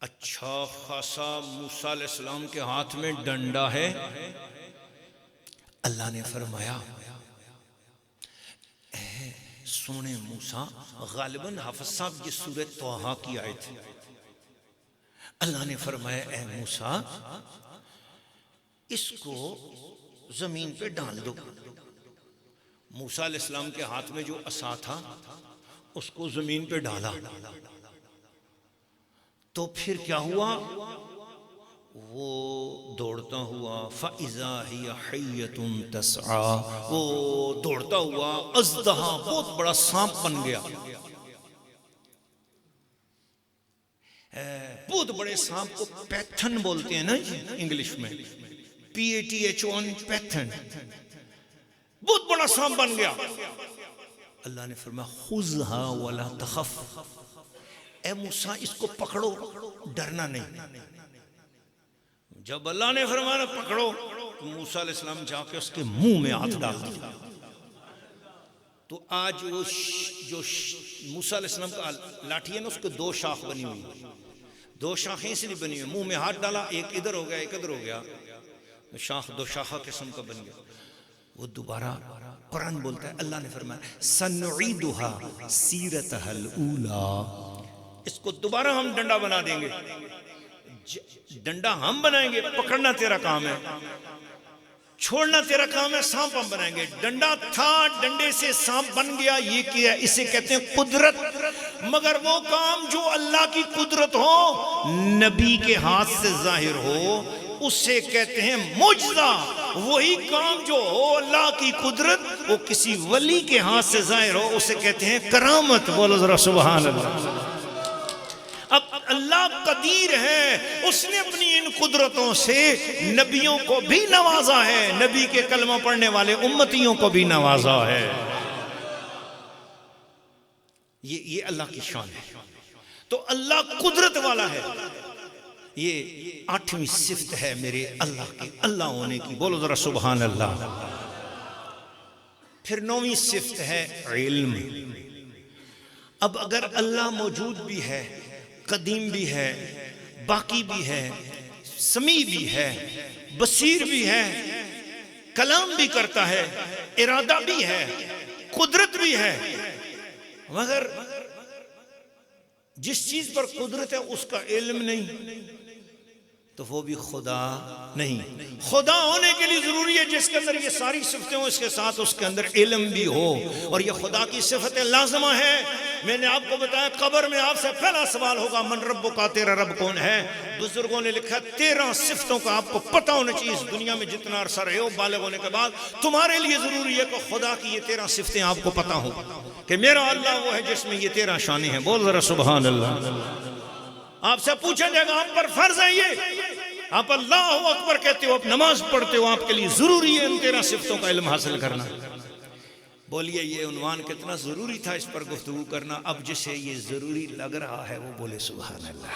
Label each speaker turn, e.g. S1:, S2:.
S1: अच्छा खासा मूसा अलैहिस्सलाम के हाथ में डंडा है। अल्लाह ने फरमाया सोने मूसा, गालिबन हाफिज साहब ये सूरत तोहा की आयत है। अल्लाह ने फरमाया ए मूसा इसको जमीन पे डाल दो। मूसा अलैहिस्सलाम के हाथ में जो असा था उसको जमीन पे डाला तो फिर क्या हुआ, वो दौड़ता हुआ फ़इज़ा हिया हय्यतुन तस्आ, वो दौड़ता हुआ अज़दहा बहुत बड़ा सांप बन गया। बहुत बड़े सांप को पैथन बोलते हैं ना इंग्लिश में, PATHON पैथन, बहुत बड़ा सांप बन गया। अल्लाह ने फरमाया खुज़हा वला तखफ, ए मूसा इसको पकड़ो डरना नहीं। जब अल्लाह ने फरमाया पकड़ो तो मूसा अलैहिस्सलाम जाके उसके मुंह में हाथ डाल दिया। तो आज वो जो मूसा अलैहिस्सलाम का लाठी है ना उसको दो शाख बनी हुई, दो शाखें इसलिए बनी हुई, मुंह में हाथ डाला एक इधर हो गया एक इधर हो गया, तो शाख दो शाखा किस्म का बन गया। वो दोबारा कुरान बोलता है, अल्लाह ने फरमाया सनुईदुहा सीरतहल ऊला, इसको दोबारा हम डंडा बना देंगे। डंडा हम बनाएंगे, पकड़ना तेरा काम है, छोड़ना तेरा काम है, सांप हम बनाएंगे। डंडा था, डंडे से सांप बन गया, ये किया, इसे कहते हैं कुदरत। मगर वो काम जो अल्लाह की कुदरत हो, नबी के हाथ से जाहिर हो, उसे कहते हैं मुजज़ा। वही काम जो हो अल्लाह की कुदरत, वो किसी वली के हाथ से जाहिर हो, उसे कहते हैं करामत। बोलो जरा सुभान अल्लाह। अब अल्लाह कदीर है, उसने अपनी इन कुदरतों से नबियों को भी नवाजा है, नबी के कलमा पढ़ने वाले उम्मतियों को भी नवाजा है। ये अल्लाह की शान है। तो अल्लाह कुदरत वाला है, ये 8वीं सिफ्त है मेरे अल्लाह की, अल्लाह होने की। बोलो जरा सुभान अल्लाह। फिर 9वीं सिफ्त है इल्म। अब अगर अल्लाह मौजूद भी है, कदीम भी है, बाकी भी है, समी भी है, बसीर भी है, कलाम भी करता है, इरादा भी है, कुदरत भी है, मगर जिस चीज पर कुदरत है उसका इल्म नहीं, तो वो भी खुदा नहीं। खुदा होने के लिए जरूरी है जिसके अंदर ये सारी सिफतें हो, इसके साथ उसके अंदर इल्म भी हो, और ये खुदा की सिफत लाज़िमा है। मैंने आपको बताया कब्र में आपसे पहला सवाल होगा मन रब्बो का, तेरा रब कौन है। बुजुर्गों ने लिखा 13 सिफतों का आपको पता होना चाहिए। इस दुनिया में जितना अरसा रहे हो बालिग होने के बाद, तुम्हारे लिए जरूरी है कि खुदा की ये 13 सिफतें आपको पता हो कि मेरा अल्लाह वो है जिसमें ये 13 शानें हैं। बोल जरा सुभान अल्लाह। आपसे पूछा जाएगा आप पर फर्ज है ये, आप अल्लाह अकबर कहते हो, आप नमाज पढ़ते हो, आपके लिए जरूरी है इन 13 सिफतों का इल्म हासिल करना। बोलिए ये उन्वान कितना जरूरी था इस पर गुफ्तगू करना। अब जिसे ये जरूरी लग रहा है वो बोले सुभान अल्लाह।